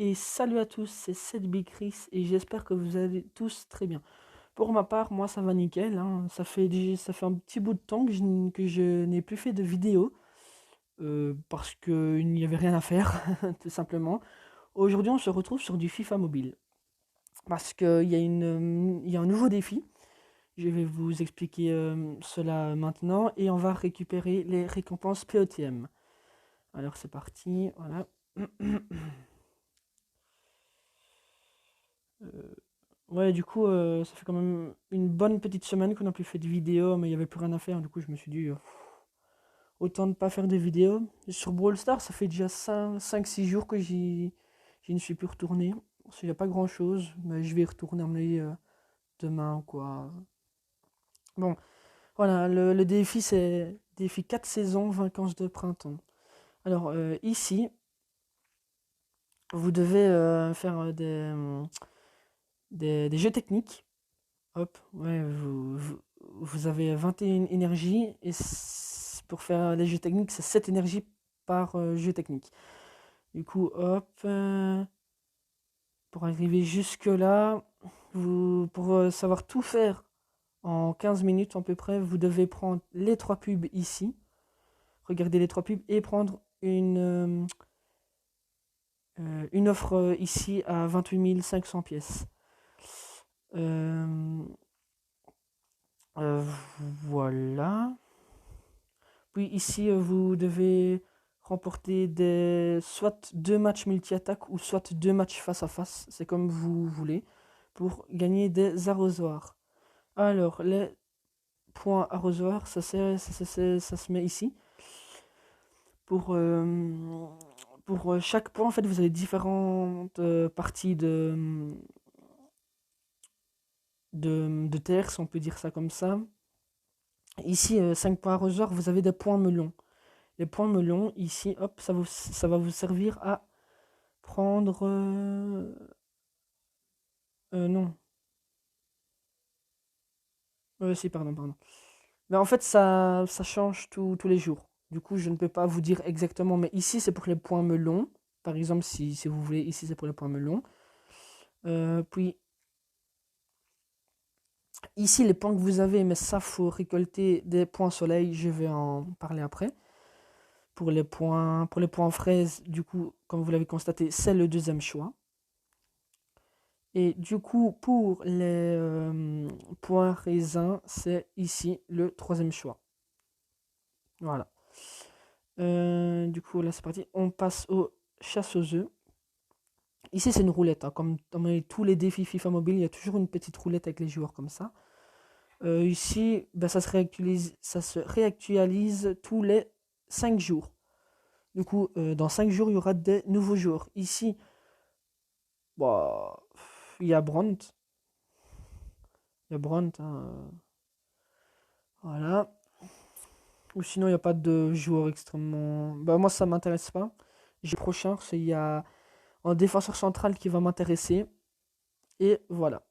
Et salut à tous, c'est Sedby Chris et j'espère que vous allez tous très bien. Pour ma part, moi ça va nickel, hein. Ça fait un petit bout de temps que je n'ai plus fait de vidéo parce qu'il n'y avait rien à faire, tout simplement. Aujourd'hui, on se retrouve sur du FIFA mobile parce il y a un nouveau défi. Je vais vous expliquer cela maintenant et on va récupérer les récompenses POTM. Alors c'est parti, voilà. Euh, Ouais, du coup, ça fait quand même une bonne petite semaine qu'on n'a plus fait de vidéos, mais il n'y avait plus rien à faire. Du coup, je me suis dit, autant ne pas faire de vidéos. Sur Brawl Stars, ça fait déjà 5-6 jours que j'y ne suis plus retourné. Il n'y a pas grand chose, mais je vais y retourner à mon avis, demain ou quoi. Bon, voilà, le défi, c'est défi 4 saisons, vacances de printemps. Alors, ici, vous devez faire des jeux techniques. Hop, ouais, vous avez 21 énergies et pour faire les jeux techniques, c'est 7 énergies par jeu technique. Du coup, hop, pour arriver jusque-là, pour savoir tout faire en 15 minutes à peu près, vous devez prendre les 3 pubs ici, regarder les 3 pubs et prendre une offre ici à 28 500 pièces. Euh, euh, voilà. Puis ici, vous devez remporter soit 2 matchs multi-attaque ou soit 2 matchs face à face, c'est comme vous voulez, pour gagner des arrosoirs. Alors, les points arrosoirs, ça se met ici. Pour chaque point, en fait, vous avez différentes parties de terre, si on peut dire ça comme ça. Ici, 5 points arrosoirs, vous avez des points melons. Les points melons, ici, hop, ça va vous servir à prendre. Non. Si, pardon. Mais en fait, ça change tous les jours. Du coup, je ne peux pas vous dire exactement. Mais ici, c'est pour les points melons. Par exemple, si vous voulez, ici, c'est pour les points melons. Puis, ici, les points que vous avez, mais ça, faut récolter des points soleil. Je vais en parler après. Pour les points fraises, du coup, comme vous l'avez constaté, c'est le deuxième choix. Et du coup, pour les points raisins, c'est ici le troisième choix. Voilà. Du coup, là, c'est parti. On passe aux chasse aux œufs. Ici, c'est une roulette, hein. Comme dans tous les défis FIFA Mobile, il y a toujours une petite roulette avec les joueurs comme ça. Ici, ben, ça se réactualise tous les 5 jours. Du coup, dans 5 jours, il y aura des nouveaux joueurs. Ici, bah, il y a Brandt. Il y a Brandt, hein. Voilà. Ou sinon, il n'y a pas de joueur extrêmement. Bah, moi, ça m'intéresse pas. J'ai prochain, il y a un défenseur central qui va m'intéresser. Et voilà.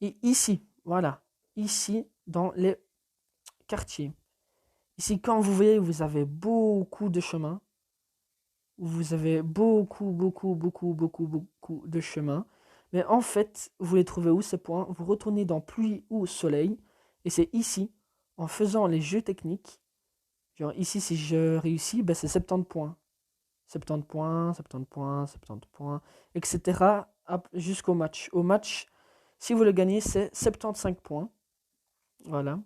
Et ici, voilà. Ici, dans les quartiers. Ici, quand vous voyez, vous avez beaucoup de chemins. Vous avez beaucoup de chemins. Mais en fait, vous les trouvez où ces points? Vous retournez dans pluie ou soleil. Et c'est ici, en faisant les jeux techniques. Genre ici, si je réussis, ben c'est 70 points. 70 points, 70 points, 70 points, etc. Jusqu'au match. Au match, si vous le gagnez, c'est 75 points. Voilà.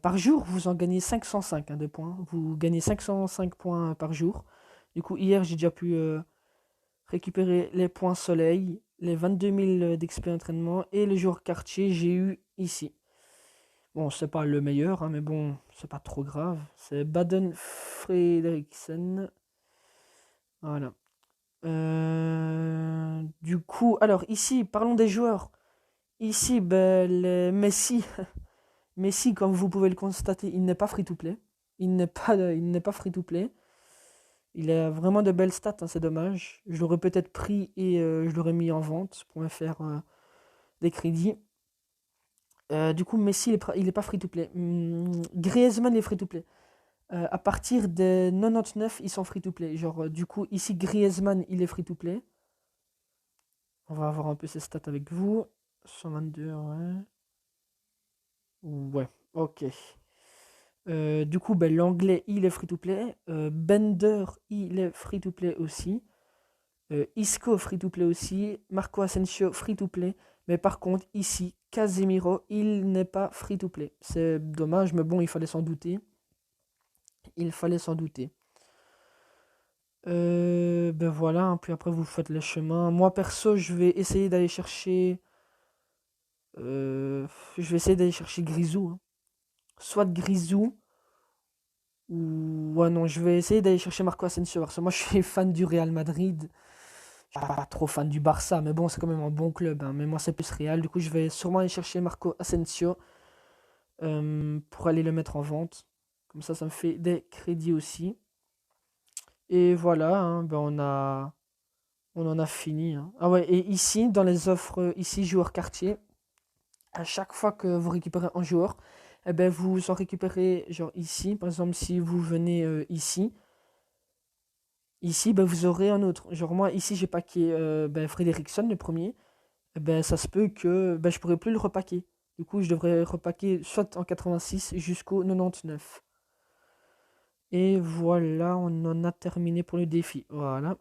Par jour, vous en gagnez 505 de points. Vous gagnez 505 points par jour. Du coup, hier, j'ai déjà pu récupérer les points soleil, les 22 000 d'XP entraînement et le jour quartier, j'ai eu ici. Bon, c'est pas le meilleur, hein, mais bon, c'est pas trop grave. C'est Baden Frederiksen. Voilà. Du coup, alors ici, parlons des joueurs. Ici, ben, Messi. Messi, comme vous pouvez le constater, il n'est pas free-to-play. Il n'est pas free-to-play. Il a vraiment de belles stats, hein, c'est dommage. Je l'aurais peut-être pris et je l'aurais mis en vente pour me faire des crédits. Du coup, Messi, il est pas free-to-play. Griezmann est free-to-play. à partir des 99, ils sont free-to-play. Genre, du coup, ici, Griezmann, il est free-to-play. On va avoir un peu ses stats avec vous. 122, ouais. Ouais, ok. Du coup, ben, l'anglais, il est free-to-play. Bender, il est free-to-play aussi. Isco, free-to-play aussi. Marco Asensio, free-to-play. Mais par contre, ici, Casemiro, il n'est pas free-to-play. C'est dommage, mais bon, il fallait s'en douter. Il fallait s'en douter. Ben voilà, hein, puis après vous faites le chemin. Moi perso, je vais essayer d'aller chercher. Je vais essayer d'aller chercher Grisou, hein. Soit Grisou, ou. Ouais, non, je vais essayer d'aller chercher Marco Asensio. Parce que moi, je suis fan du Real Madrid. Je suis pas trop fan du Barça, mais bon, c'est quand même un bon club, hein. Mais moi, c'est plus Real. Du coup, je vais sûrement aller chercher Marco Asensio pour aller le mettre en vente. Comme ça me fait des crédits aussi. Et voilà, hein, ben on en a fini, hein. Ah ouais, et ici, dans les offres, ici, joueur quartier, à chaque fois que vous récupérez un joueur, eh ben, vous en récupérez, genre ici, par exemple, si vous venez ici, ben, vous aurez un autre. Genre moi, ici, j'ai packé ben, Frederickson, le premier. Eh ben, ça se peut que ben, je pourrais plus le repacker. Du coup, je devrais repacker soit en 86 jusqu'au 99. Et voilà, on en a terminé pour le défi. Voilà.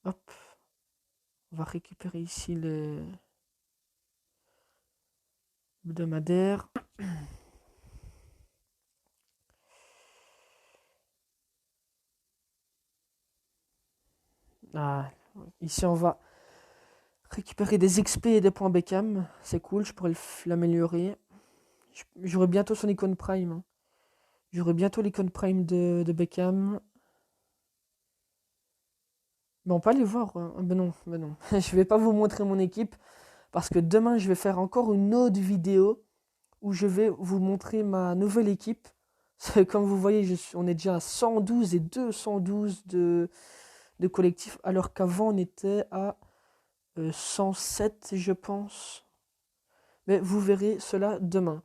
Hop. On va récupérer ici le hebdomadaire. Ah, ici, on va récupérer des XP et des points Beckham. C'est cool, je pourrais l'améliorer. J'aurai bientôt son icône Prime, hein. J'aurai bientôt l'icône Prime de Beckham. Mais on peut aller voir, hein. Ah, ben non, ben non. Je vais pas vous montrer mon équipe. Parce que demain, je vais faire encore une autre vidéo où je vais vous montrer ma nouvelle équipe. Comme vous voyez, on est déjà à 112 et 212 de collectif, alors qu'avant on était à 107, je pense. Mais vous verrez cela demain.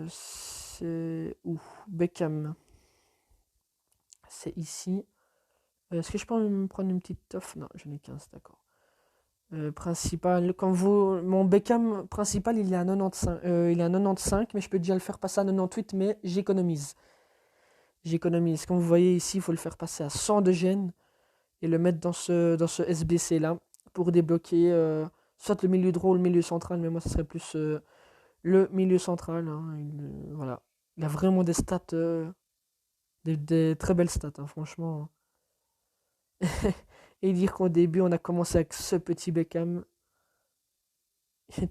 C'est où? Beckham. C'est ici. Est-ce que je peux me prendre une petite offre? Non, j'en ai 15, d'accord. Principal, comme vous, mon Beckham principal, il est à 95, il est à 95, mais je peux déjà le faire passer à 98, mais j'économise. J'économise. Comme vous voyez ici, il faut le faire passer à 100 de gènes et le mettre dans ce SBC là pour débloquer soit le milieu droit ou le milieu central, mais moi, ce serait plus le milieu central, hein. Voilà. Il a vraiment des stats, des très belles stats, hein, franchement. Et dire qu'au début, on a commencé avec ce petit Beckham,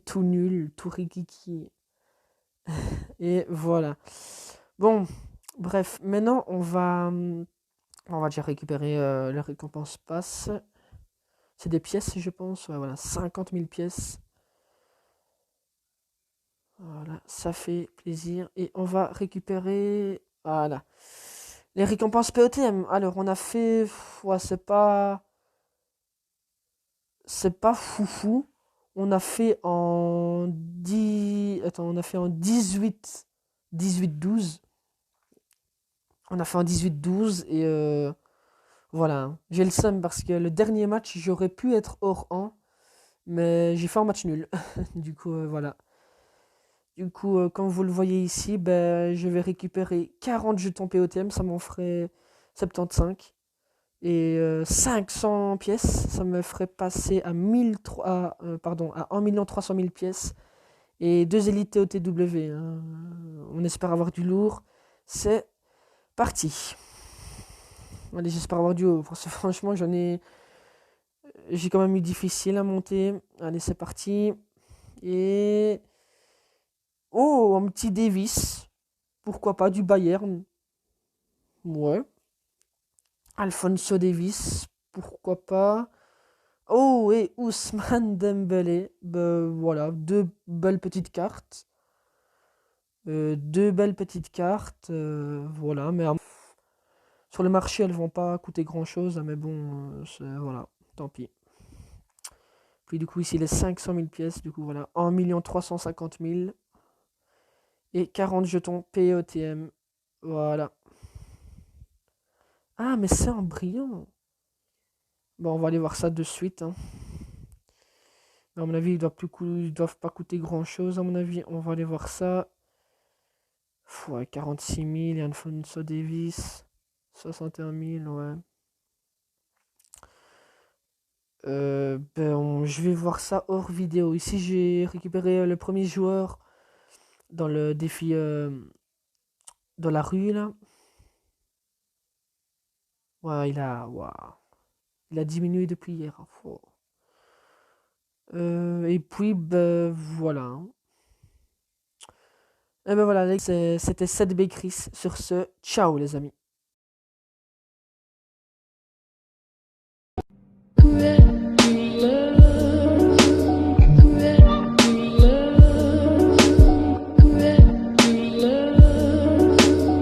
tout nul, tout rikiki. Et voilà. Bon, bref, maintenant on va déjà récupérer la récompense passe. C'est des pièces, je pense. Ouais, voilà, 50 000 pièces. Voilà, ça fait plaisir. Et on va récupérer. Voilà. Les récompenses POTM. Alors, on a fait. Ouais, c'est pas. C'est pas foufou. On a fait en 10. Attends, on a fait en 18-12. On a fait en 18-12 et voilà. J'ai le seum parce que le dernier match, j'aurais pu être hors 1, mais j'ai fait un match nul. Du coup, voilà. Du coup, comme vous le voyez ici, ben, je vais récupérer 40 jetons POTM, ça m'en ferait 75. Et 500 pièces, ça me ferait passer à, 1 300 000 pièces. Et 2 élites TOTW, hein. On espère avoir du lourd. C'est parti. Allez, j'espère avoir du haut. Parce que franchement, j'ai quand même eu difficile à monter. Allez, c'est parti. Et. Oh, un petit Davis. Pourquoi pas du Bayern. Ouais. Alfonso Davis. Pourquoi pas. Oh, et Ousmane Dembélé. Ben, voilà, deux belles petites cartes. Deux belles petites cartes. Voilà, mais sur le marché, elles vont pas coûter grand chose. Mais bon, voilà, tant pis. Puis du coup, ici, les 500 000 pièces. Du coup, voilà, 1 350 000. Et 40 jetons POTM. Voilà. Ah, mais c'est en brillant. Bon, on va aller voir ça de suite. Hein. À mon avis, ils doivent pas coûter grand chose. À mon avis, on va aller voir ça. Ouais, 46 000, il y a Alfonso Davis. 61 000, ouais. Je vais voir ça hors vidéo. Ici, j'ai récupéré le premier joueur dans le défi dans la rue, là. Ouais, il a diminué depuis hier. Hein. Et puis, voilà. Hein. Et ben voilà, c'était 7 Chris. Sur ce, ciao les amis.